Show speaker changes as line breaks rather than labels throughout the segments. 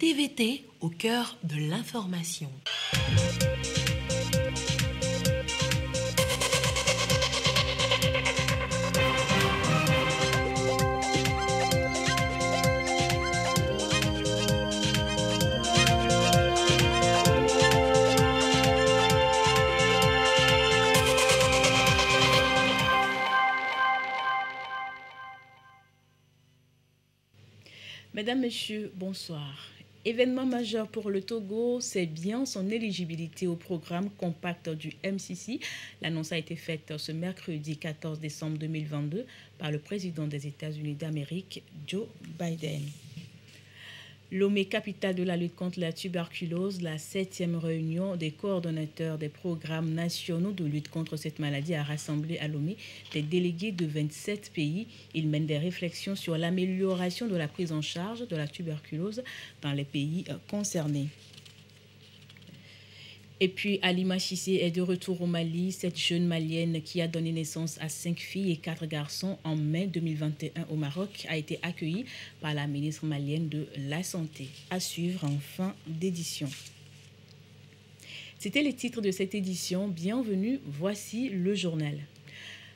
TVT au cœur de l'information.
Mesdames, Messieurs, bonsoir. Événement majeur pour le Togo, c'est bien son éligibilité au programme compact du MCC. L'annonce a été faite ce mercredi 14 décembre 2022 par le président des États-Unis d'Amérique, Joe Biden. Lomé, capitale de la lutte contre la tuberculose, la 7e réunion des coordonnateurs des programmes nationaux de lutte contre cette maladie a rassemblé à Lomé des délégués de 27 pays. Ils mènent des réflexions sur l'amélioration de la prise en charge de la tuberculose dans les pays concernés. Et puis, Halima Cissé est de retour au Mali. Cette jeune malienne qui a donné naissance à 5 filles et 4 garçons en mai 2021 au Maroc a été accueillie par la ministre malienne de la Santé. À suivre en fin d'édition. C'était les titres de cette édition. Bienvenue, voici le journal.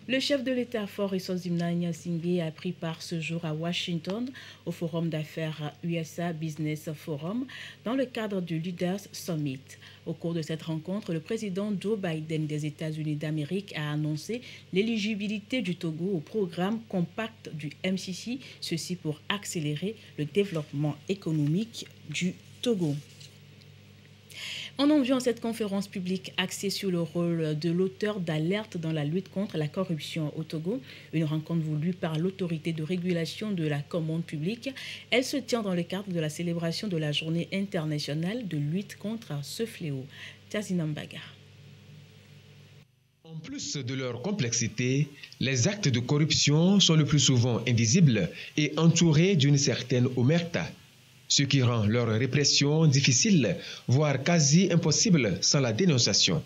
Le chef de l'État, Faure Essozimna Gnassingbé, a pris part ce jour à Washington au forum d'affaires USA Business Forum dans le cadre du Leaders Summit. Au cours de cette rencontre, le président Joe Biden des États-Unis d'Amérique a annoncé l'éligibilité du Togo au programme compact du MCC, ceci pour accélérer le développement économique du Togo. En enviant cette conférence publique axée sur le rôle de l'auteur d'alerte dans la lutte contre la corruption au Togo, une rencontre voulue par l'autorité de régulation de la commande publique, elle se tient dans le cadre de la célébration de la journée internationale de lutte contre ce fléau. Tazinambaga.
En plus de leur complexité, les actes de corruption sont le plus souvent invisibles et entourés d'une certaine omerta, ce qui rend leur répression difficile, voire quasi impossible sans la dénonciation.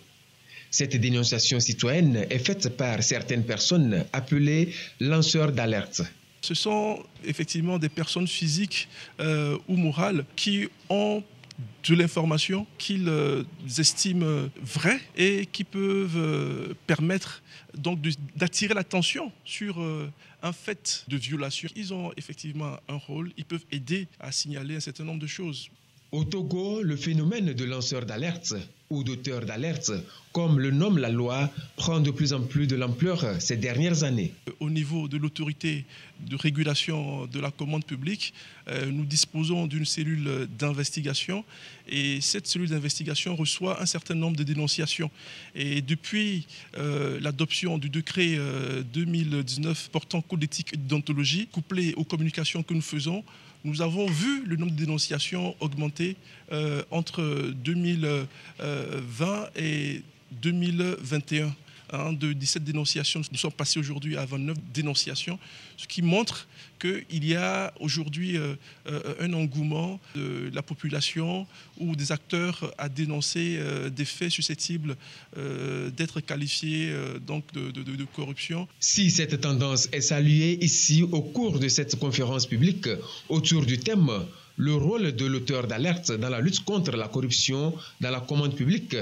Cette dénonciation citoyenne est faite par certaines personnes appelées lanceurs d'alerte.
Ce sont effectivement des personnes physiques ou morales qui ont de l'information qu'ils estiment vraie et qui peuvent permettre donc d'attirer l'attention sur un fait de violation. Ils ont effectivement un rôle, ils peuvent aider à signaler un certain nombre de choses.
Au Togo, le phénomène de lanceur d'alerte ou d'auteur d'alerte, comme le nomme la loi, prend de plus en plus de l'ampleur ces dernières années.
Au niveau de l'autorité de régulation de la commande publique, nous disposons d'une cellule d'investigation et cette cellule d'investigation reçoit un certain nombre de dénonciations. Et depuis l'adoption du décret 2019 portant code d'éthique et d'ontologie, couplé aux communications que nous faisons, nous avons vu le nombre de dénonciations augmenter entre 2020 et 2021. De 17 dénonciations, nous sommes passés aujourd'hui à 29 dénonciations, ce qui montre qu'il y a aujourd'hui un engouement de la population ou des acteurs à dénoncer des faits susceptibles d'être qualifiés donc de corruption.
Si cette tendance est saluée ici au cours de cette conférence publique autour du thème « Le rôle de l'auteur d'alerte dans la lutte contre la corruption dans la commande publique »,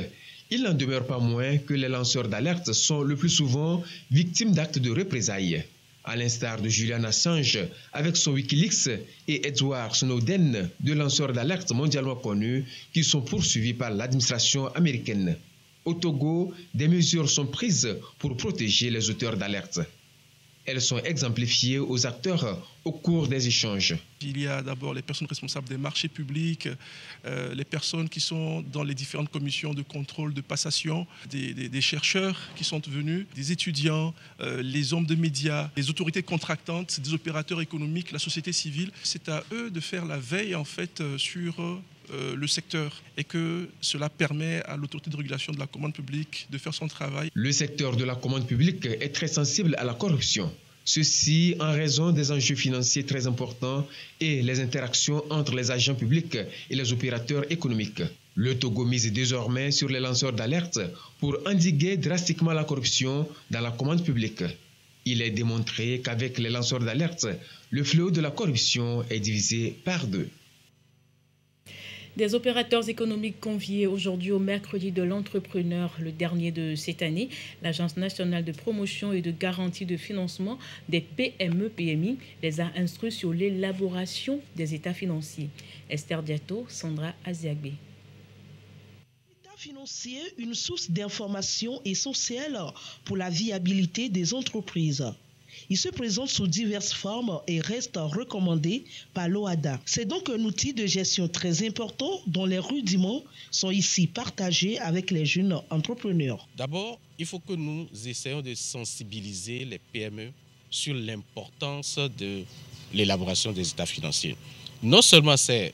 il n'en demeure pas moins que les lanceurs d'alerte sont le plus souvent victimes d'actes de représailles. À l'instar de Julian Assange avec son Wikileaks et Edward Snowden, deux lanceurs d'alerte mondialement connus qui sont poursuivis par l'administration américaine. Au Togo, des mesures sont prises pour protéger les auteurs d'alerte. Elles sont exemplifiées aux acteurs au cours des échanges.
Il y a d'abord les personnes responsables des marchés publics, les personnes qui sont dans les différentes commissions de contrôle, de passation, des chercheurs qui sont venus, des étudiants, les hommes de médias, les autorités contractantes, des opérateurs économiques, la société civile. C'est à eux de faire la veille en fait sur le secteur et que cela permet à l'autorité de régulation de la commande publique de faire son travail.
Le secteur de la commande publique est très sensible à la corruption. Ceci en raison des enjeux financiers très importants et les interactions entre les agents publics et les opérateurs économiques. Le Togo mise désormais sur les lanceurs d'alerte pour endiguer drastiquement la corruption dans la commande publique. Il est démontré qu'avec les lanceurs d'alerte, le fléau de la corruption est divisé par deux.
Des opérateurs économiques conviés aujourd'hui au mercredi de l'entrepreneur, le dernier de cette année, l'Agence nationale de promotion et de garantie de financement des PME-PMI les a instruits sur l'élaboration des états financiers. Esther Diato, Sandra Aziagbe.
L'état financier, une source d'information essentielle pour la viabilité des entreprises. Il se présente sous diverses formes et reste recommandé par l'OHADA. C'est donc un outil de gestion très important dont les rudiments sont ici partagés avec les jeunes entrepreneurs.
D'abord, il faut que nous essayions de sensibiliser les PME sur l'importance de l'élaboration des états financiers. Non seulement c'est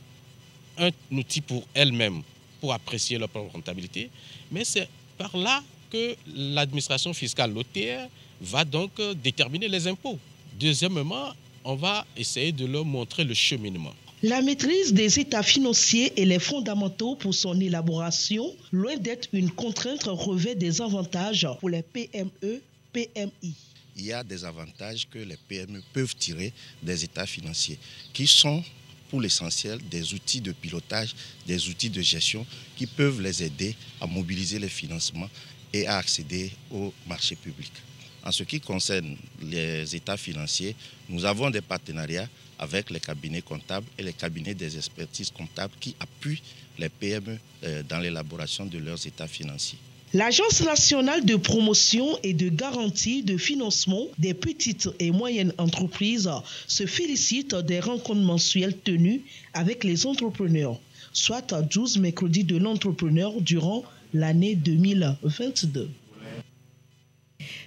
un outil pour elles-mêmes pour apprécier leur propre rentabilité, mais c'est par là que l'administration fiscale, l'OTR, va donc déterminer les impôts. Deuxièmement, on va essayer de leur montrer le cheminement.
La maîtrise des états financiers et les fondamentaux pour son élaboration, loin d'être une contrainte, revêt des avantages pour les PME, PMI.
Il y a des avantages que les PME peuvent tirer des états financiers, qui sont pour l'essentiel des outils de pilotage, des outils de gestion qui peuvent les aider à mobiliser les financements et à accéder au marché public. En ce qui concerne les états financiers, nous avons des partenariats avec les cabinets comptables et les cabinets des expertises comptables qui appuient les PME dans l'élaboration de leurs états financiers.
L'Agence nationale de promotion et de garantie de financement des petites et moyennes entreprises se félicite des rencontres mensuelles tenues avec les entrepreneurs, soit 12 mercredis de l'entrepreneur durant l'année 2022.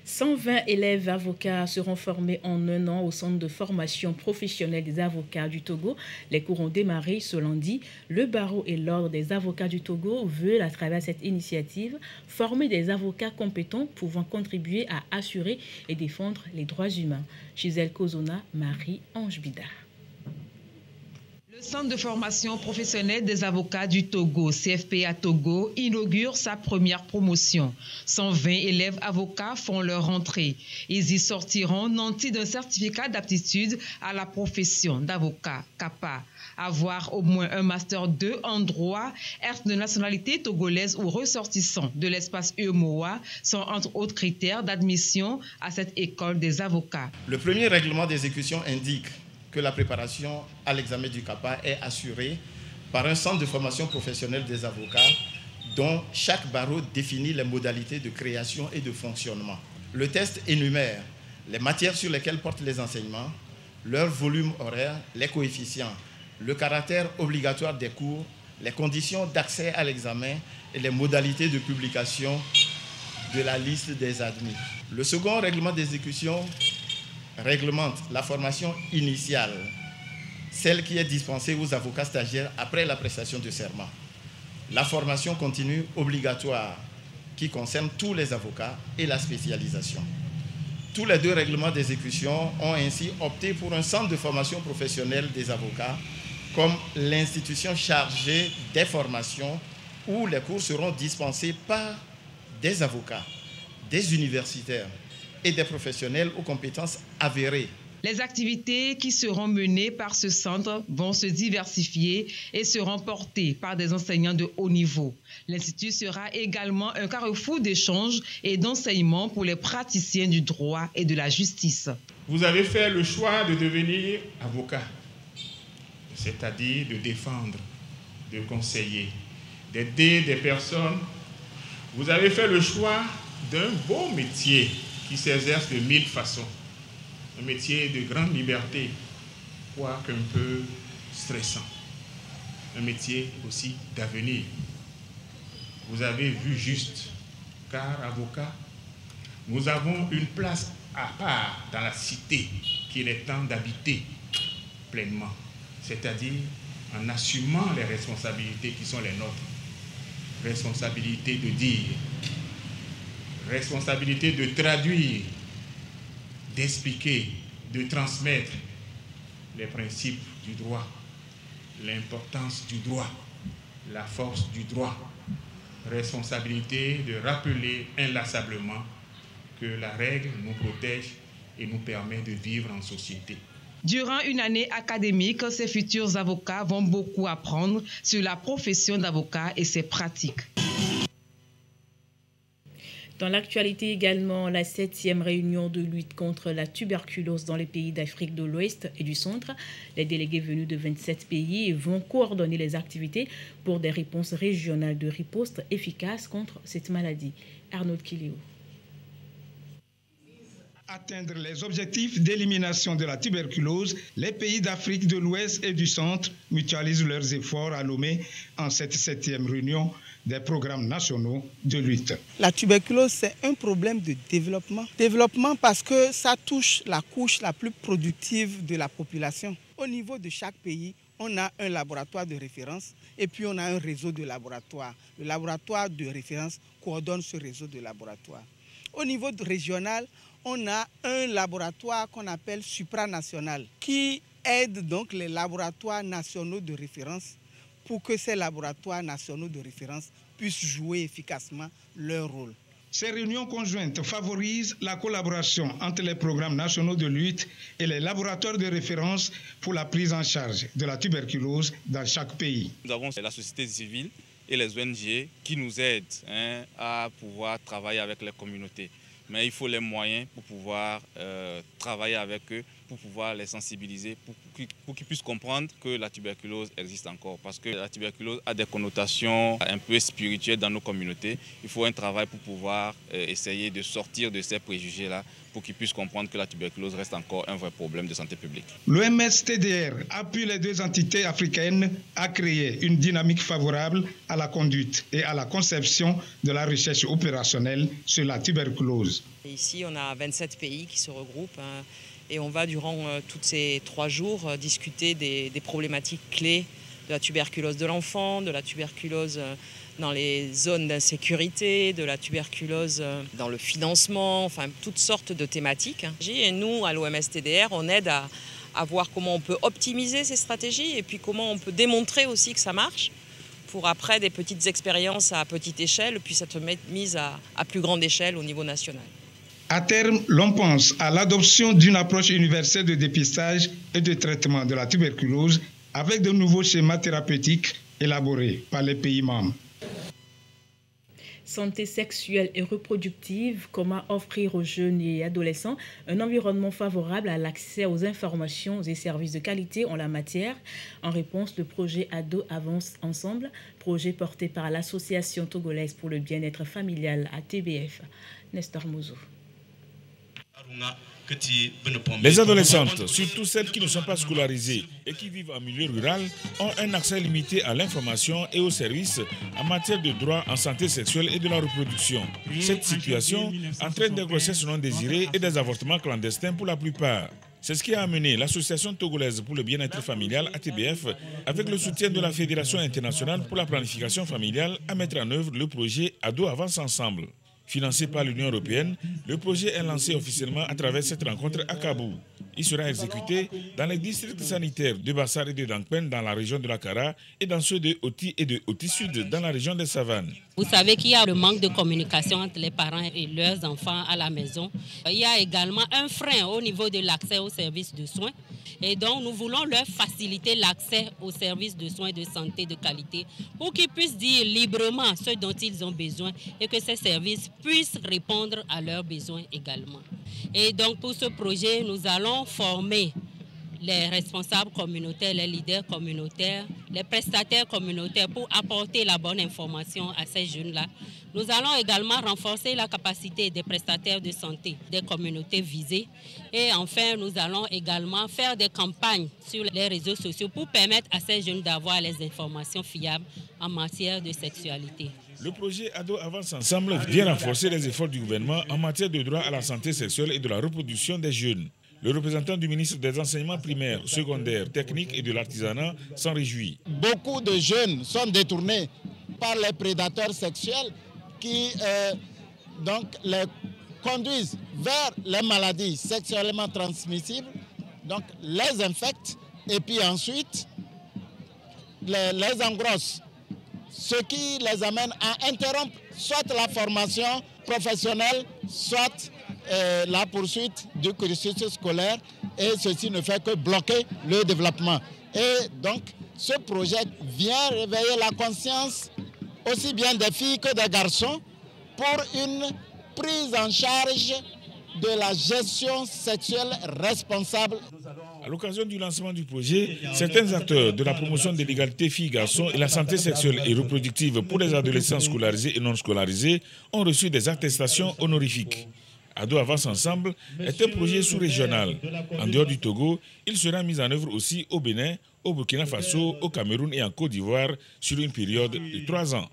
120 élèves avocats seront formés en un an au centre de formation professionnelle des avocats du Togo. Les cours ont démarré ce lundi. Le barreau et l'ordre des avocats du Togo veulent, à travers cette initiative, former des avocats compétents pouvant contribuer à assurer et défendre les droits humains. Gisèle Kozona, Marie-Ange Bidard.
Le Centre de formation professionnelle des avocats du Togo, CFPA Togo, inaugure sa première promotion. 120 élèves avocats font leur rentrée. Ils y sortiront nantis d'un certificat d'aptitude à la profession d'avocat, CAPA. Avoir au moins un Master 2 en droit, être de nationalité togolaise ou ressortissant de l'espace UEMOA sont entre autres critères d'admission à cette école des avocats.
Le premier règlement d'exécution indique que la préparation à l'examen du CAPA est assurée par un centre de formation professionnelle des avocats dont chaque barreau définit les modalités de création et de fonctionnement. Le test énumère les matières sur lesquelles portent les enseignements, leur volume horaire, les coefficients, le caractère obligatoire des cours, les conditions d'accès à l'examen et les modalités de publication de la liste des admis. Le second règlement d'exécution réglemente la formation initiale, celle qui est dispensée aux avocats stagiaires après la prestation de serment. La formation continue obligatoire qui concerne tous les avocats et la spécialisation. Tous les deux règlements d'exécution ont ainsi opté pour un centre de formation professionnelle des avocats comme l'institution chargée des formations où les cours seront dispensés par des avocats, des universitaires et des professionnels aux compétences avérées.
Les activités qui seront menées par ce centre vont se diversifier et seront portées par des enseignants de haut niveau. L'Institut sera également un carrefour d'échange et d'enseignement pour les praticiens du droit et de la justice.
Vous avez fait le choix de devenir avocat, c'est-à-dire de défendre, de conseiller, d'aider des personnes. Vous avez fait le choix d'un beau métier qui s'exerce de 1000 façons. Un métier de grande liberté, quoique un peu stressant. Un métier aussi d'avenir. Vous avez vu juste, car avocat, nous avons une place à part dans la cité qu'il est temps d'habiter pleinement. C'est-à-dire en assumant les responsabilités qui sont les nôtres. Responsabilité de dire, responsabilité de traduire, d'expliquer, de transmettre les principes du droit, l'importance du droit, la force du droit. Responsabilité de rappeler inlassablement que la règle nous protège et nous permet de vivre en société.
Durant une année académique, ces futurs avocats vont beaucoup apprendre sur la profession d'avocat et ses pratiques.
Dans l'actualité également, la 7e réunion de lutte contre la tuberculose dans les pays d'Afrique de l'Ouest et du Centre. Les délégués venus de 27 pays vont coordonner les activités pour des réponses régionales de riposte efficaces contre cette maladie. Arnaud Kilio.
Atteindre les objectifs d'élimination de la tuberculose, les pays d'Afrique de l'Ouest et du Centre mutualisent leurs efforts à Lomé en cette 7e réunion des programmes nationaux de lutte.
La tuberculose, c'est un problème de développement. Développement parce que ça touche la couche la plus productive de la population. Au niveau de chaque pays, on a un laboratoire de référence et puis on a un réseau de laboratoires. Le laboratoire de référence coordonne ce réseau de laboratoires. Au niveau régional, on a un laboratoire qu'on appelle supranational qui aide donc les laboratoires nationaux de référence pour que ces laboratoires nationaux de référence puissent jouer efficacement leur rôle.
Ces réunions conjointes favorisent la collaboration entre les programmes nationaux de lutte et les laboratoires de référence pour la prise en charge de la tuberculose dans chaque pays.
Nous avons la société civile et les ONG qui nous aident à pouvoir travailler avec les communautés. Mais il faut les moyens pour pouvoir travailler avec eux, pour pouvoir les sensibiliser, pour qu'ils puissent comprendre que la tuberculose existe encore. Parce que la tuberculose a des connotations un peu spirituelles dans nos communautés. Il faut un travail pour pouvoir essayer de sortir de ces préjugés-là, pour qu'ils puissent comprendre que la tuberculose reste encore un vrai problème de santé publique.
L'OMS-TDR appuie les deux entités africaines à créer une dynamique favorable à la conduite et à la conception de la recherche opérationnelle sur la tuberculose.
Ici, on a 27 pays qui se regroupent et on va durant tous ces 3 jours discuter des problématiques clés de la tuberculose de l'enfant, de la tuberculose dans les zones d'insécurité, de la tuberculose dans le financement, enfin toutes sortes de thématiques. Et nous, à l'OMS-TDR, on aide à voir comment on peut optimiser ces stratégies et puis comment on peut démontrer aussi que ça marche pour après des petites expériences à petite échelle puissent être mises à plus grande échelle au niveau national.
À terme, l'on pense à l'adoption d'une approche universelle de dépistage et de traitement de la tuberculose avec de nouveaux schémas thérapeutiques élaborés par les pays membres.
Santé sexuelle et reproductive, comment offrir aux jeunes et adolescents un environnement favorable à l'accès aux informations et services de qualité en la matière. En réponse, le projet Ado Avance Ensemble, projet porté par l'Association togolaise pour le bien-être familial ATBF. Nestor Mouzou.
Les adolescentes, surtout celles qui ne sont pas scolarisées et qui vivent en milieu rural, ont un accès limité à l'information et aux services en matière de droits en santé sexuelle et de la reproduction. Cette situation entraîne des grossesses non désirées et des avortements clandestins pour la plupart. C'est ce qui a amené l'Association togolaise pour le bien-être familial ATBF, avec le soutien de la Fédération internationale pour la planification familiale, à mettre en œuvre le projet Ado Avance Ensemble. Financé par l'Union européenne, le projet est lancé officiellement à travers cette rencontre à Kabou. Il sera exécuté dans les districts sanitaires de Bassar et de Dankpen dans la région de la Kara et dans ceux de Oti et de Oti Sud dans la région des Savanes.
Vous savez qu'il y a le manque de communication entre les parents et leurs enfants à la maison. Il y a également un frein au niveau de l'accès aux services de soins. Et donc, nous voulons leur faciliter l'accès aux services de soins de santé de qualité pour qu'ils puissent dire librement ce dont ils ont besoin et que ces services puissent répondre à leurs besoins également. Et donc, pour ce projet, nous allons former les responsables communautaires, les leaders communautaires, les prestataires communautaires pour apporter la bonne information à ces jeunes-là. Nous allons également renforcer la capacité des prestataires de santé des communautés visées. Et enfin, nous allons également faire des campagnes sur les réseaux sociaux pour permettre à ces jeunes d'avoir les informations fiables en matière de sexualité.
Le projet Ado Avance Ensemble vient renforcer les efforts du gouvernement en matière de droit à la santé sexuelle et de la reproduction des jeunes. Le représentant du ministre des Enseignements primaires, secondaires, techniques et de l'artisanat s'en réjouit.
Beaucoup de jeunes sont détournés par les prédateurs sexuels qui donc les conduisent vers les maladies sexuellement transmissibles, donc les infectent et puis ensuite les engrossent. Ce qui les amène à interrompre soit la formation professionnelle, soit la poursuite du cursus scolaire et ceci ne fait que bloquer le développement. Et donc, ce projet vient réveiller la conscience aussi bien des filles que des garçons pour une prise en charge de la gestion sexuelle responsable.
À l'occasion du lancement du projet, certains acteurs de la promotion de l'égalité filles-garçons et la santé sexuelle et reproductive pour les adolescents scolarisés et non scolarisés ont reçu des attestations honorifiques. Ado Avance Ensemble est un projet sous-régional. En dehors du Togo, il sera mis en œuvre aussi au Bénin, au Burkina Faso, au Cameroun et en Côte d'Ivoire sur une période de 3 ans.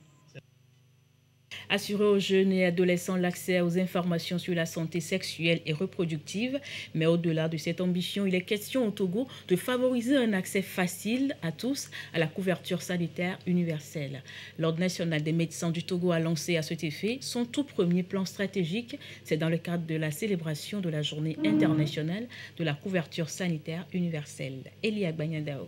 Assurer aux jeunes et adolescents l'accès aux informations sur la santé sexuelle et reproductive. Mais au-delà de cette ambition, il est question au Togo de favoriser un accès facile à tous à la couverture sanitaire universelle. L'Ordre national des médecins du Togo a lancé à cet effet son tout premier plan stratégique. C'est dans le cadre de la célébration de la Journée internationale de la couverture sanitaire universelle. Elia Bagnadao.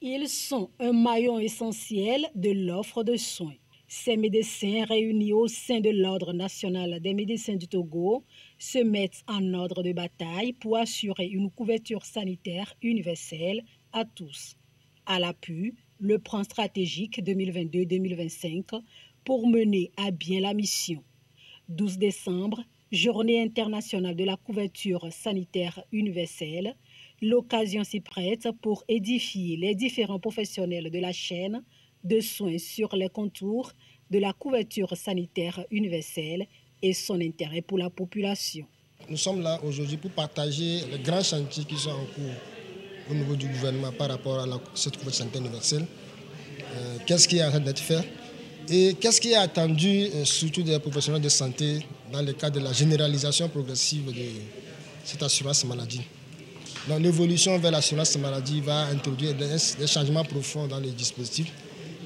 Ils sont un maillon essentiel de l'offre de soins. Ces médecins réunis au sein de l'Ordre national des médecins du Togo se mettent en ordre de bataille pour assurer une couverture sanitaire universelle à tous. À l'appui, le plan stratégique 2022-2025 pour mener à bien la mission. 12 décembre, Journée internationale de la couverture sanitaire universelle. L'occasion s'y prête pour édifier les différents professionnels de la chaîne de soins sur les contours de la couverture sanitaire universelle et son intérêt pour la population.
Nous sommes là aujourd'hui pour partager les grands chantiers qui sont en cours au niveau du gouvernement par rapport à cette couverture sanitaire universelle. Qu'est-ce qui est en train d'être fait et qu'est-ce qui est attendu surtout des professionnels de santé dans le cadre de la généralisation progressive de cette assurance maladie. Donc, l'évolution vers l'assurance maladie va introduire des changements profonds dans les dispositifs.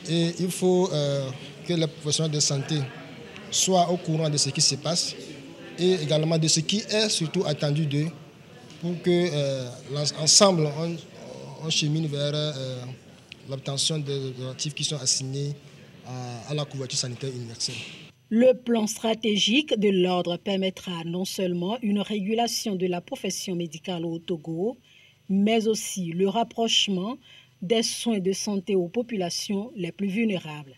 Et il faut que les professionnels de santé soient au courant de ce qui se passe et également de ce qui est surtout attendu d'eux pour que ensemble on chemine vers l'obtention des objectifs qui sont assignés à la couverture sanitaire universelle.
Le plan stratégique de l'Ordre permettra non seulement une régulation de la profession médicale au Togo, mais aussi le rapprochement des soins de santé aux populations les plus vulnérables.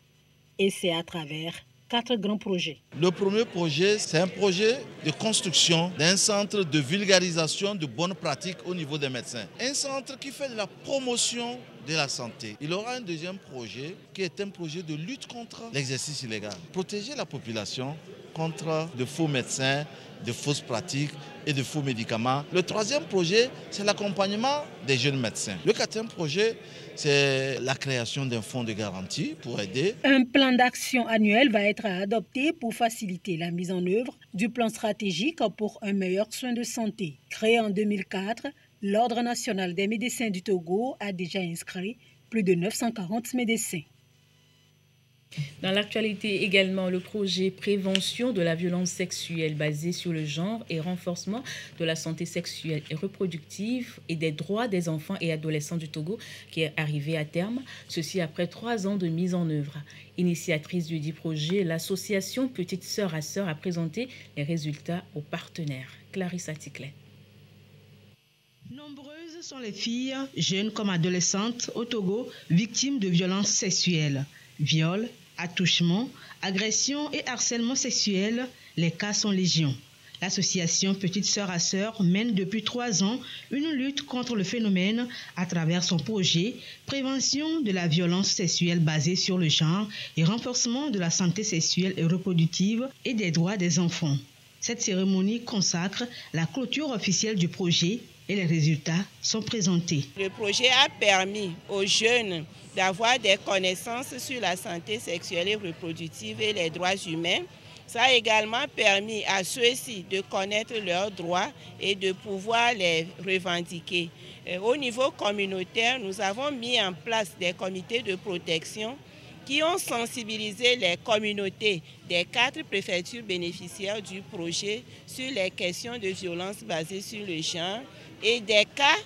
Et c'est à travers 4 grands projets.
Le premier projet, c'est un projet de construction d'un centre de vulgarisation de bonnes pratiques au niveau des médecins. Un centre qui fait de la promotion de la santé. Il aura un deuxième projet qui est un projet de lutte contre l'exercice illégal. Protéger la population contre de faux médecins, de fausses pratiques et de faux médicaments. Le troisième projet, c'est l'accompagnement des jeunes médecins. Le quatrième projet, c'est la création d'un fonds de garantie pour aider.
Un plan d'action annuel va être adopté pour faciliter la mise en œuvre du plan stratégique pour un meilleur soin de santé. Créé en 2004, l'Ordre national des médecins du Togo a déjà inscrit plus de 940 médecins.
Dans l'actualité également, le projet Prévention de la violence sexuelle basée sur le genre et renforcement de la santé sexuelle et reproductive et des droits des enfants et adolescents du Togo qui est arrivé à terme, ceci après 3 ans de mise en œuvre. Initiatrice du dit projet, l'association Petite Sœur à Sœur a présenté les résultats aux partenaires. Clarisse Aticlet.
Nombreuses sont les filles, jeunes comme adolescentes, au Togo, victimes de violences sexuelles. Viol, attouchement, agression et harcèlement sexuel, les cas sont légion. L'association Petite Sœur à Sœur mène depuis 3 ans une lutte contre le phénomène à travers son projet Prévention de la violence sexuelle basée sur le genre et renforcement de la santé sexuelle et reproductive et des droits des enfants. Cette cérémonie consacre la clôture officielle du projet et les résultats sont présentés.
Le projet a permis aux jeunes d'avoir des connaissances sur la santé sexuelle et reproductive et les droits humains. Ça a également permis à ceux-ci de connaître leurs droits et de pouvoir les revendiquer. Au niveau communautaire, nous avons mis en place des comités de protection qui ont sensibilisé les communautés des 4 préfectures bénéficiaires du projet sur les questions de violence basées sur le genre et des cas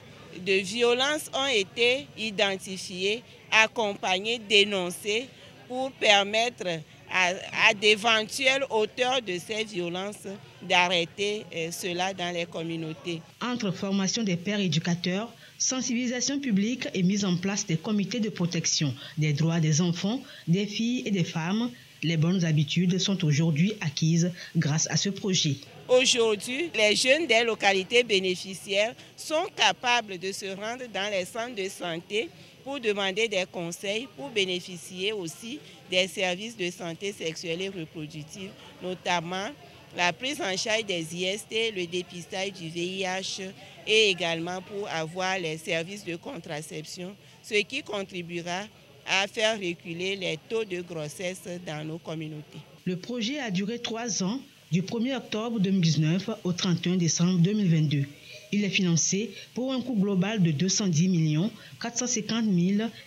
de violence ont été identifiés, accompagnés, dénoncés pour permettre à d'éventuels auteurs de ces violences d'arrêter cela dans les communautés.
Entre formation des pères éducateurs, sensibilisation publique et mise en place des comités de protection des droits des enfants, des filles et des femmes, les bonnes habitudes sont aujourd'hui acquises grâce à ce projet.
Aujourd'hui, les jeunes des localités bénéficiaires sont capables de se rendre dans les centres de santé pour demander des conseils, pour bénéficier aussi des services de santé sexuelle et reproductive, notamment la prise en charge des IST, le dépistage du VIH et également pour avoir les services de contraception, ce qui contribuera à faire reculer les taux de grossesse dans nos communautés.
Le projet a duré 3 ans, du 1er octobre 2019 au 31 décembre 2022. Il est financé pour un coût global de 210 450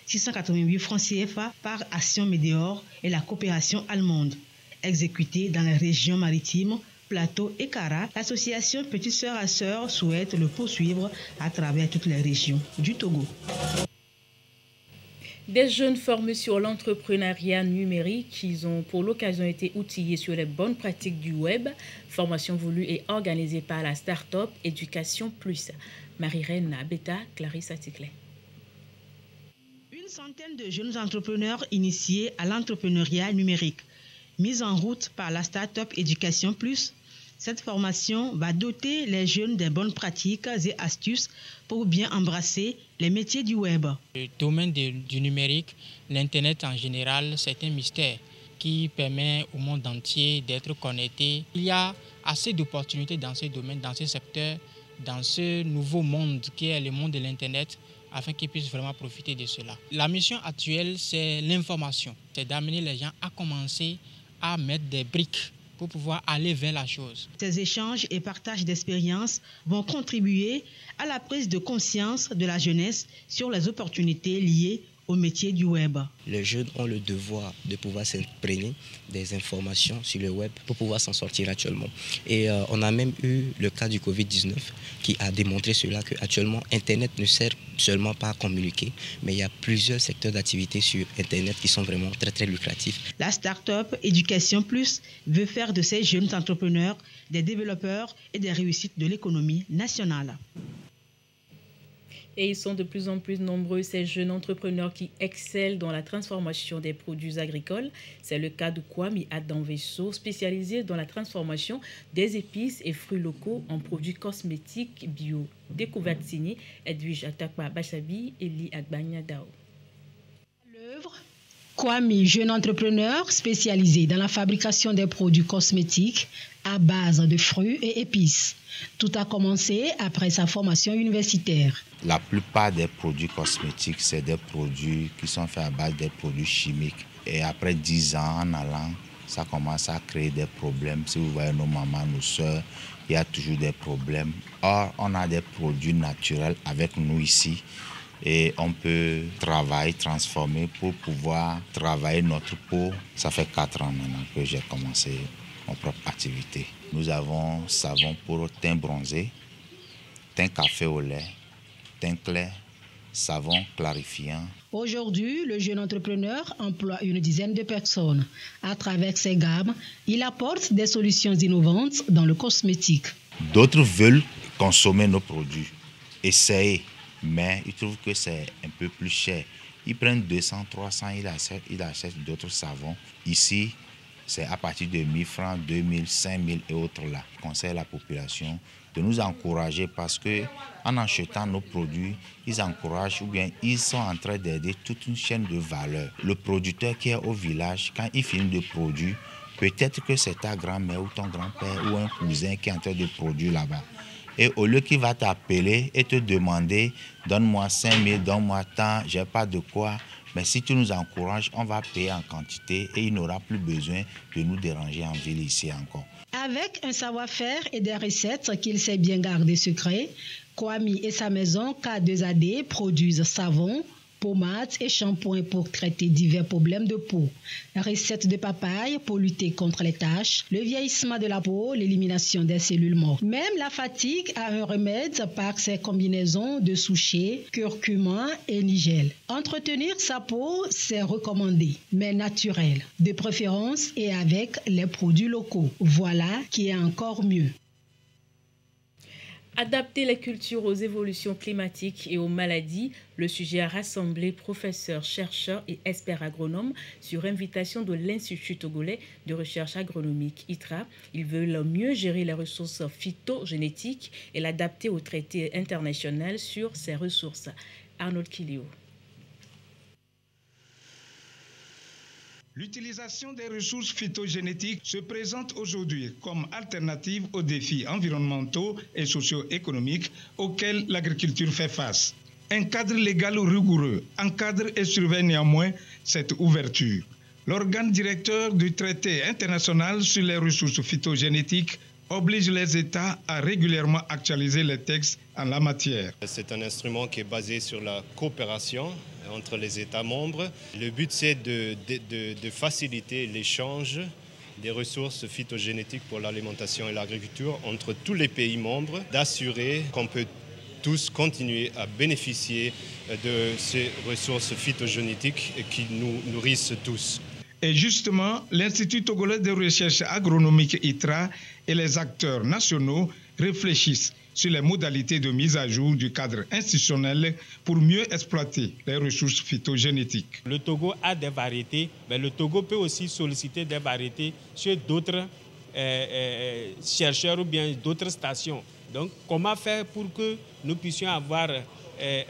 688 francs CFA par Action Médéor et la coopération allemande. Exécuté dans les régions maritimes, Plateau et Kara, l'association Petites Sœurs à Sœurs souhaite le poursuivre à travers toutes les régions du Togo.
Des jeunes formés sur l'entrepreneuriat numérique qui ont pour l'occasion été outillés sur les bonnes pratiques du web. Formation voulue et organisée par la start-up Éducation Plus. Marie-Reine Abeta, Clarisse Aticlet.
Une centaine de jeunes entrepreneurs initiés à l'entrepreneuriat numérique. Mise en route par la start-up Éducation Plus, cette formation va doter les jeunes des bonnes pratiques et astuces pour bien embrasser les métiers du web.
Le domaine du numérique, l'Internet en général, c'est un mystère qui permet au monde entier d'être connecté. Il y a assez d'opportunités dans ce domaine, dans ce secteur, dans ce nouveau monde qui est le monde de l'Internet, afin qu'ils puissent vraiment profiter de cela. La mission actuelle, c'est l'information. C'est d'amener les gens à commencer à mettre des briques pour pouvoir aller vers la chose.
Ces échanges et partages d'expériences vont contribuer à la prise de conscience de la jeunesse sur les opportunités liées au métier du web.
Les jeunes ont le devoir de pouvoir s'imprégner des informations sur le web pour pouvoir s'en sortir actuellement. Et on a même eu le cas du Covid-19 qui a démontré cela, qu'actuellement Internet ne sert seulement pas à communiquer, mais il y a plusieurs secteurs d'activité sur Internet qui sont vraiment très très lucratifs.
La start-up Éducation Plus veut faire de ces jeunes entrepreneurs des développeurs et des réussites de l'économie nationale.
Et ils sont de plus en plus nombreux, ces jeunes entrepreneurs qui excellent dans la transformation des produits agricoles. C'est le cas de Kwame Adam Vesso, spécialisé dans la transformation des épices et fruits locaux en produits cosmétiques bio. Découverte signée Edwige Atakwa Bachabi et Li Agbanya Dao.
L'œuvre, Kwame, jeune entrepreneur spécialisé dans la fabrication des produits cosmétiques à base de fruits et épices. Tout a commencé après sa formation universitaire.
La plupart des produits cosmétiques, c'est des produits qui sont faits à base des produits chimiques. Et après 10 ans en allant, ça commence à créer des problèmes. Si vous voyez nos mamans, nos soeurs, il y a toujours des problèmes. Or, on a des produits naturels avec nous ici. Et on peut travailler, transformer pour pouvoir travailler notre peau. Ça fait 4 ans maintenant que j'ai commencé mon propre activité. Nous avons savon pour teint bronzé, teint café au lait, teint clair, savon clarifiant.
Aujourd'hui, le jeune entrepreneur emploie une dizaine de personnes. À travers ses gammes, il apporte des solutions innovantes dans le cosmétique.
D'autres veulent consommer nos produits, essayer, mais ils trouvent que c'est un peu plus cher. Ils prennent 200, 300, ils achètent d'autres savons. Ici, c'est à partir de 1000 francs, 2000, 5000 et autres là. Je conseille à la population de nous encourager parce qu'en achetant nos produits, ils encouragent ou bien ils sont en train d'aider toute une chaîne de valeur. Le producteur qui est au village, quand il finit de produire, peut-être que c'est ta grand-mère ou ton grand-père ou un cousin qui est en train de produire là-bas. Et au lieu qu'il va t'appeler et te demander « donne-moi 5000, donne-moi tant, j'ai pas de quoi », mais si tu nous encourages, on va payer en quantité et il n'aura plus besoin de nous déranger en ville ici encore.
Avec un savoir-faire et des recettes qu'il sait bien garder secret, Kwame et sa maison K2AD produisent savon, pommades et shampoings pour traiter divers problèmes de peau, recettes de papaye pour lutter contre les taches, le vieillissement de la peau, l'élimination des cellules mortes. Même la fatigue a un remède par ses combinaisons de souchet, curcuma et nigel. Entretenir sa peau, c'est recommandé, mais naturel, de préférence et avec les produits locaux. Voilà qui est encore mieux.
Adapter les cultures aux évolutions climatiques et aux maladies, le sujet a rassemblé professeurs, chercheurs et experts agronomes sur invitation de l'Institut togolais de recherche agronomique ITRA. Ils veulent mieux gérer les ressources phytogénétiques et l'adapter au traité international sur ces ressources. Arnold Kilio.
L'utilisation des ressources phytogénétiques se présente aujourd'hui comme alternative aux défis environnementaux et socio-économiques auxquels l'agriculture fait face. Un cadre légal rigoureux encadre et surveille néanmoins cette ouverture. L'organe directeur du traité international sur les ressources phytogénétiques oblige les États à régulièrement actualiser les textes en la matière.
C'est un instrument qui est basé sur la coopération entre les États membres. Le but, c'est de faciliter l'échange des ressources phytogénétiques pour l'alimentation et l'agriculture entre tous les pays membres, d'assurer qu'on peut tous continuer à bénéficier de ces ressources phytogénétiques qui nous nourrissent tous.
Et justement, l'Institut togolais de recherche agronomique ITRA et les acteurs nationaux réfléchissent sur les modalités de mise à jour du cadre institutionnel pour mieux exploiter les ressources phytogénétiques.
Le Togo a des variétés, mais le Togo peut aussi solliciter des variétés chez d'autres chercheurs ou bien d'autres stations. Donc, comment faire pour que nous puissions avoir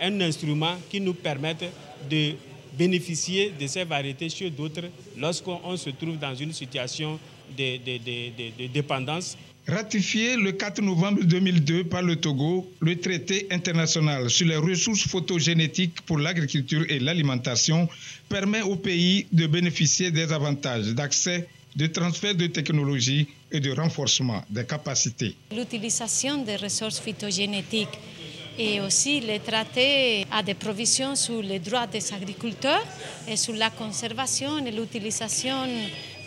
un instrument qui nous permette de bénéficier de ces variétés chez d'autres lorsqu'on se trouve dans une situation de dépendance.
Ratifié le 4 novembre 2002 par le Togo, le traité international sur les ressources photogénétiques pour l'agriculture et l'alimentation permet au pays de bénéficier des avantages d'accès, de transfert de technologies et de renforcement des capacités.
L'utilisation des ressources phytogénétiques et aussi le traité a des provisions sur les droits des agriculteurs et sur la conservation et l'utilisation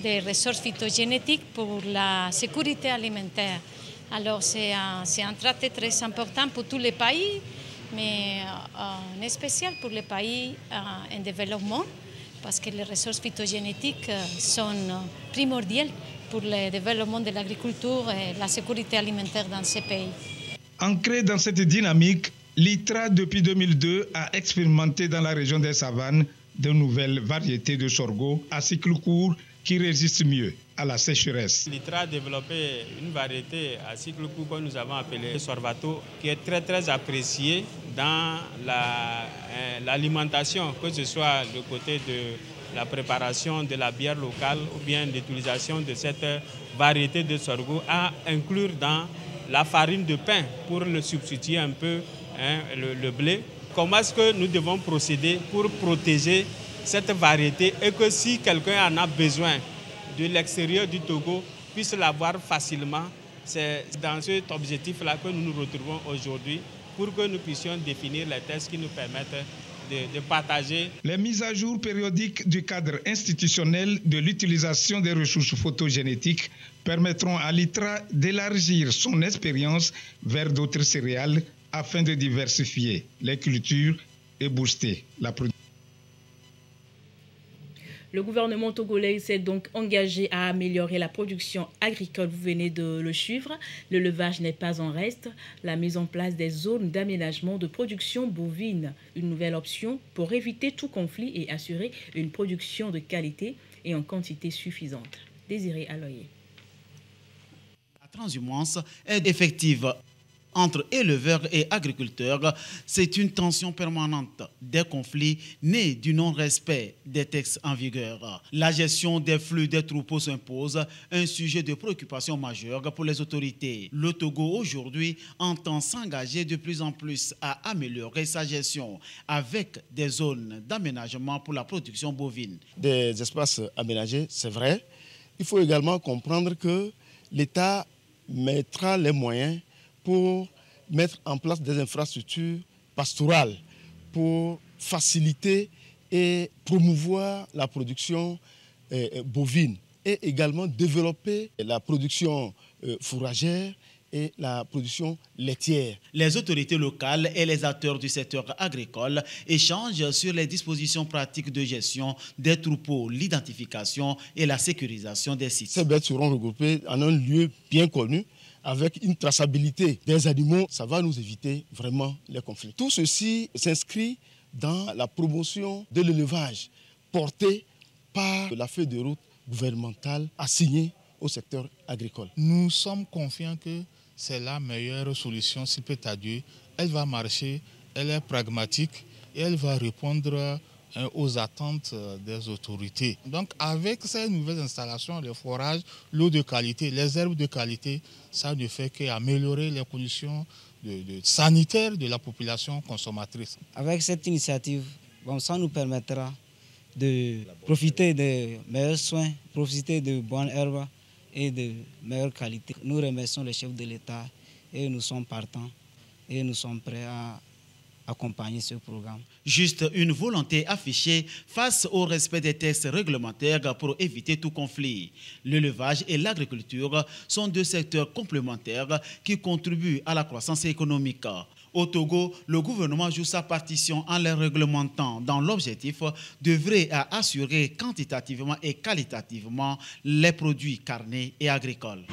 des ressources phytogénétiques pour la sécurité alimentaire. Alors c'est un traité très important pour tous les pays, mais en spécial pour les pays en développement, parce que les ressources phytogénétiques sont primordiales pour le développement de l'agriculture et la sécurité alimentaire dans ces pays.
Ancré dans cette dynamique, l'ITRA depuis 2002 a expérimenté dans la région des savanes de nouvelles variétés de sorgho à cycle court qui résistent mieux à la sécheresse.
L'ITRA a développé une variété à cycle court que nous avons appelée Sorvato, qui est très appréciée dans l'alimentation, que ce soit du côté de la préparation de la bière locale ou bien l'utilisation de cette variété de sorgho à inclure dans la farine de pain pour le substituer un peu le blé. Comment est-ce que nous devons procéder pour protéger cette variété et que si quelqu'un en a besoin de l'extérieur du Togo, puisse l'avoir facilement? C'est dans cet objectif-là que nous nous retrouvons aujourd'hui pour que nous puissions définir les tests qui nous permettent de partager.
Les mises à jour périodiques du cadre institutionnel de l'utilisation des ressources photogénétiques permettront à l'ITRA d'élargir son expérience vers d'autres céréales afin de diversifier les cultures et booster la production.
Le gouvernement togolais s'est donc engagé à améliorer la production agricole. Vous venez de le suivre. L'élevage n'est pas en reste. La mise en place des zones d'aménagement de production bovine, une nouvelle option pour éviter tout conflit et assurer une production de qualité et en quantité suffisante. Désiré Aloye.
La transhumance est effective entre éleveurs et agriculteurs. C'est une tension permanente des conflits nés du non-respect des textes en vigueur. La gestion des flux des troupeaux s'impose, un sujet de préoccupation majeure pour les autorités. Le Togo aujourd'hui entend s'engager de plus en plus à améliorer sa gestion avec des zones d'aménagement pour la production bovine.
Des espaces aménagés, c'est vrai. Il faut également comprendre que l'État mettra les moyens pour mettre en place des infrastructures pastorales pour faciliter et promouvoir la production bovine et également développer la production fourragère et la production laitière.
Les autorités locales et les acteurs du secteur agricole échangent sur les dispositions pratiques de gestion des troupeaux, l'identification et la sécurisation des sites.
Ces bêtes seront regroupées en un lieu bien connu avec une traçabilité des animaux. Ça va nous éviter vraiment les conflits. Tout ceci s'inscrit dans la promotion de l'élevage portée par la feuille de route gouvernementale assignée au secteur agricole.
Nous sommes confiants que c'est la meilleure solution, s'il peut à Dieu. Elle va marcher, elle est pragmatique et elle va répondre aux attentes des autorités. Donc avec ces nouvelles installations, les forages, l'eau de qualité, les herbes de qualité, ça ne fait qu'améliorer les conditions sanitaires de la population consommatrice.
Avec cette initiative, ça nous permettra de profiter de meilleurs soins, profiter de bonnes herbes et de meilleure qualité. Nous remercions le chef de l'État et nous sommes partants et nous sommes prêts à accompagner ce programme.
Juste une volonté affichée face au respect des textes réglementaires pour éviter tout conflit. L'élevage et l'agriculture sont deux secteurs complémentaires qui contribuent à la croissance économique. Au Togo, le gouvernement joue sa partition en les réglementant dans l'objectif d'œuvrer à assurer quantitativement et qualitativement les produits carnés et agricoles.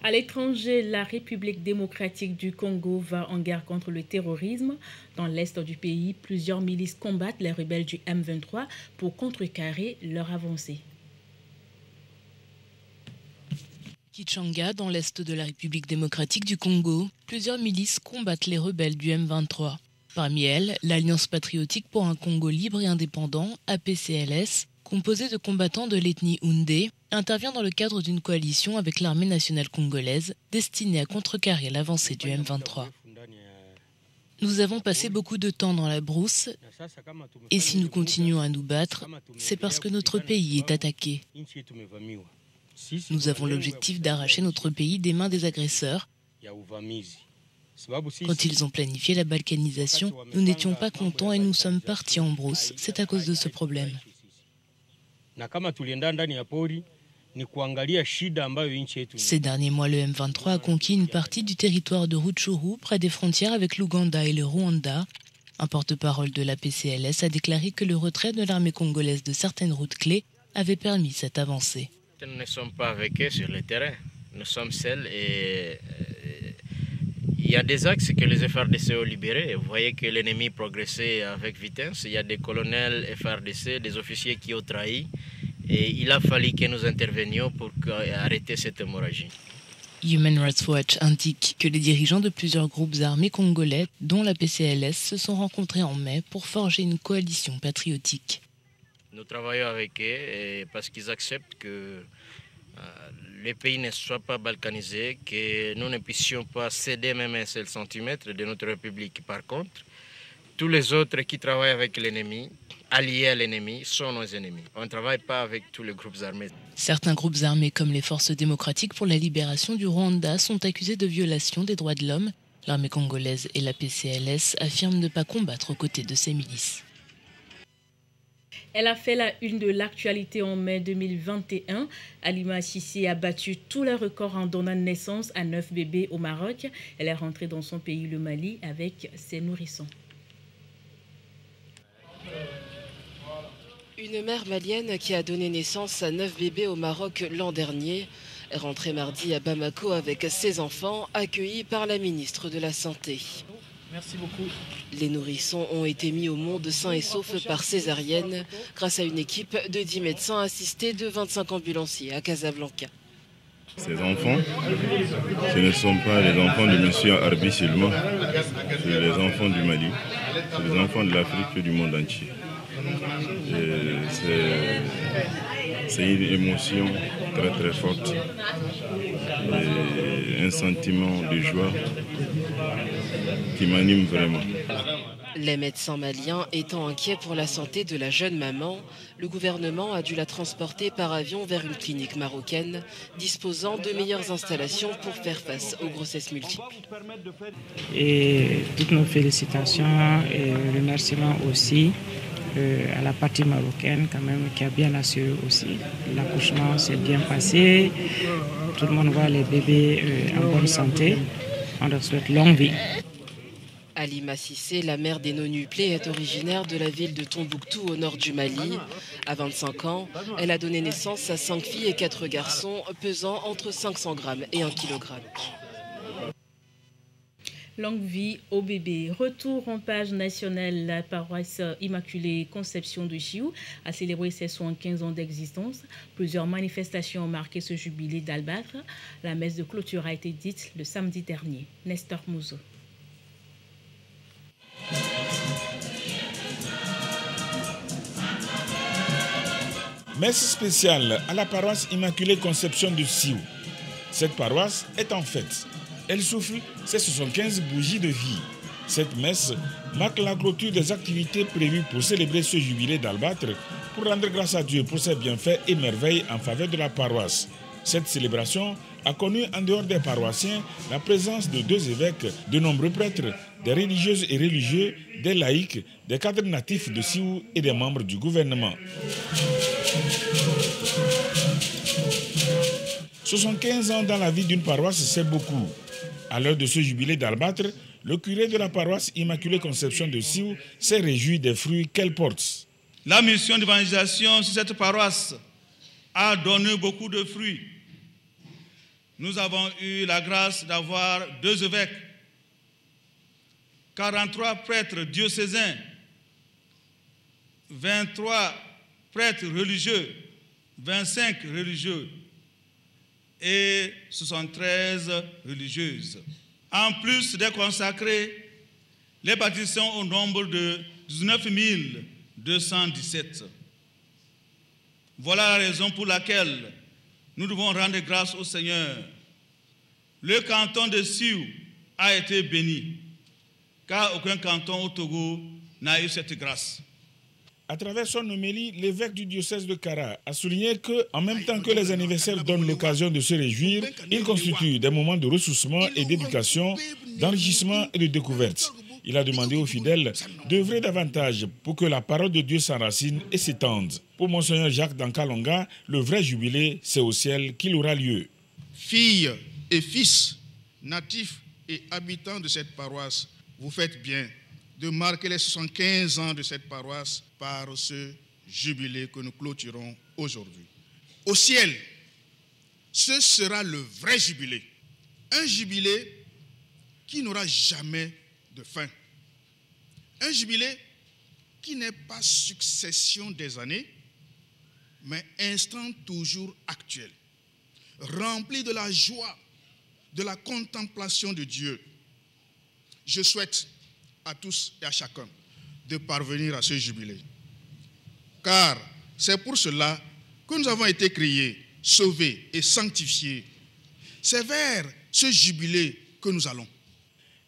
À l'étranger, la République démocratique du Congo va en guerre contre le terrorisme. Dans l'est du pays, plusieurs milices combattent les rebelles du M23 pour contrecarrer leur avancée.
Kichanga, dans l'est de la République démocratique du Congo, plusieurs milices combattent les rebelles du M23. Parmi elles, l'Alliance patriotique pour un Congo libre et indépendant, APCLS, composée de combattants de l'ethnie Houndé, intervient dans le cadre d'une coalition avec l'armée nationale congolaise destinée à contrecarrer l'avancée du M23. Nous avons passé beaucoup de temps dans la brousse et si nous continuons à nous battre, c'est parce que notre pays est attaqué. Nous avons l'objectif d'arracher notre pays des mains des agresseurs. Quand ils ont planifié la balkanisation, nous n'étions pas contents et nous sommes partis en brousse. C'est à cause de ce problème. Ces derniers mois, le M23 a conquis une partie du territoire de Rutshuru, près des frontières avec l'Ouganda et le Rwanda. Un porte-parole de la PCLS a déclaré que le retrait de l'armée congolaise de certaines routes clés avait permis cette avancée.
Nous ne sommes pas avec eux sur le terrain. Nous sommes seuls et il y a des axes que les FRDC ont libérés. Vous voyez que l'ennemi progressait avec vitesse. Il y a des colonels FRDC, des officiers qui ont trahi. Et il a fallu que nous intervenions pour arrêter cette hémorragie.
Human Rights Watch indique que les dirigeants de plusieurs groupes armés congolais, dont la PCLS, se sont rencontrés en mai pour forger une coalition patriotique.
Nous travaillons avec eux parce qu'ils acceptent que le pays ne soit pas balkanisé, que nous ne puissions pas céder même un seul centimètre de notre République. Par contre, tous les autres qui travaillent avec l'ennemi, alliés à l'ennemi, sont nos ennemis. On ne travaille pas avec tous les groupes armés.
Certains groupes armés comme les Forces démocratiques pour la libération du Rwanda sont accusés de violation des droits de l'homme. L'armée congolaise et la PCLS affirment ne pas combattre aux côtés de ces milices.
Elle a fait la une de l'actualité en mai 2021. Halima Cissé a battu tous les records en donnant naissance à 9 bébés au Maroc. Elle est rentrée dans son pays, le Mali, avec ses nourrissons.
Une mère malienne qui a donné naissance à 9 bébés au Maroc l'an dernier est rentrée mardi à Bamako avec ses enfants, accueillis par la ministre de la Santé.
Merci beaucoup.
Les nourrissons ont été mis au monde sains et saufs par césarienne grâce à une équipe de 10 médecins assistés de 25 ambulanciers à Casablanca.
Ces enfants, ce ne sont pas les enfants de M. Arbi seulement, c'est les enfants du Mali, c'est les enfants de l'Afrique et du monde entier. C'est une émotion très très forte, et un sentiment de joie qui m'anime vraiment.
Les médecins maliens étant inquiets pour la santé de la jeune maman, le gouvernement a dû la transporter par avion vers une clinique marocaine disposant de meilleures installations pour faire face aux grossesses multiples.
Et toutes nos félicitations et remerciements aussi à la partie marocaine quand même qui a bien assuré aussi. L'accouchement s'est bien passé, tout le monde voit les bébés en bonne santé. On leur souhaite longue vie.
Halima Cissé, la mère des non-nuplés, est originaire de la ville de Tombouctou au nord du Mali. À 25 ans, elle a donné naissance à 5 filles et 4 garçons pesant entre 500 grammes et 1 kg.
Longue vie au bébé. Retour en page nationale, la paroisse Immaculée Conception de Chiou a célébré ses 75 ans d'existence. Plusieurs manifestations ont marqué ce jubilé d'Albâtre. La messe de clôture a été dite le samedi dernier. Nestor Mouzo.
Messe spéciale à la paroisse Immaculée Conception de Chiou. Cette paroisse est en fête. Elle souffle ses 75 bougies de vie. Cette messe marque la clôture des activités prévues pour célébrer ce jubilé d'Albâtre, pour rendre grâce à Dieu pour ses bienfaits et merveilles en faveur de la paroisse. Cette célébration a connu en dehors des paroissiens la présence de 2 évêques, de nombreux prêtres, des religieuses et religieux, des laïcs, des cadres natifs de Chiou et des membres du gouvernement. 75 ans dans la vie d'une paroisse, c'est beaucoup. À l'heure de ce jubilé d'Albâtre, le curé de la paroisse Immaculée Conception de Chiou s'est réjoui des fruits qu'elle porte.
La mission d'évangélisation sur cette paroisse a donné beaucoup de fruits. Nous avons eu la grâce d'avoir 2 évêques, 43 prêtres diocésains, 23 prêtres religieux, 25 religieux et 73 religieuses. En plus des consacrés, les baptisés sont au nombre de 19 217. Voilà la raison pour laquelle nous devons rendre grâce au Seigneur. Le canton de Chiou a été béni, car aucun canton au Togo n'a eu cette grâce.
À travers son homélie, l'évêque du diocèse de Kara a souligné que, en même temps que les anniversaires donnent l'occasion de se réjouir, ils constituent des moments de ressourcement et d'éducation, d'enrichissement et de découverte. Il a demandé aux fidèles d'œuvrer davantage pour que la parole de Dieu s'enracine et s'étende. Pour Monseigneur Jacques Dankalonga, le vrai jubilé, c'est au ciel qu'il aura lieu.
Filles et fils, natifs et habitants de cette paroisse, vous faites bien de marquer les 75 ans de cette paroisse par ce jubilé que nous clôturons aujourd'hui. Au ciel, ce sera le vrai jubilé. Un jubilé qui n'aura jamais de fin. Un jubilé qui n'est pas succession des années, mais instant toujours actuel, rempli de la joie, de la contemplation de Dieu. Je souhaite à tous et à chacun de parvenir à ce jubilé. Car c'est pour cela que nous avons été créés, sauvés et sanctifiés. C'est vers ce jubilé que nous allons.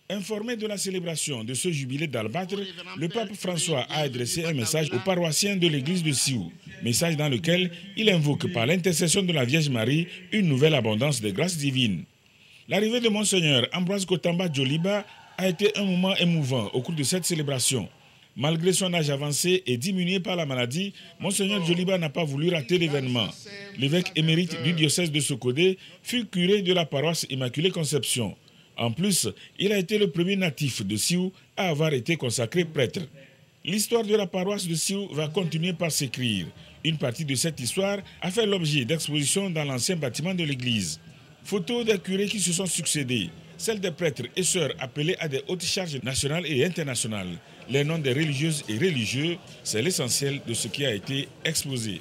Informé de la célébration de ce jubilé d'Albâtre, le pape François a adressé un message aux paroissiens de l'église de Chiou. Message dans lequel il invoque par l'intercession de la Vierge Marie une nouvelle abondance de grâces divines. L'arrivée de Monseigneur Ambroise Kotamba Djoliba a été un moment émouvant au cours de cette célébration. Malgré son âge avancé et diminué par la maladie, Monseigneur Djoliba n'a pas voulu rater l'événement. L'évêque émérite du diocèse de Sokodé fut curé de la paroisse Immaculée Conception. En plus, il a été le premier natif de Chiou à avoir été consacré prêtre. L'histoire de la paroisse de Chiou va continuer par s'écrire. Une partie de cette histoire a fait l'objet d'expositions dans l'ancien bâtiment de l'église. Photos des curés qui se sont succédés, celles des prêtres et sœurs appelés à des hautes charges nationales et internationales. Les noms des religieuses et religieux, c'est l'essentiel de ce qui a été exposé.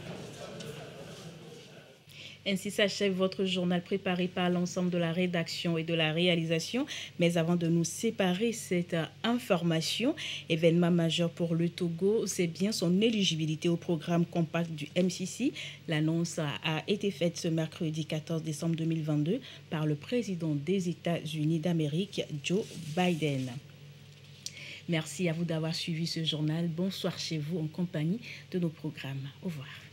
Ainsi s'achève votre journal préparé par l'ensemble de la rédaction et de la réalisation. Mais avant de nous séparer, cette information, événement majeur pour le Togo, c'est bien son éligibilité au programme compact du MCC. L'annonce a été faite ce mercredi 14 décembre 2022 par le président des États-Unis d'Amérique, Joe Biden. Merci à vous d'avoir suivi ce journal. Bonsoir chez vous en compagnie de nos programmes. Au revoir.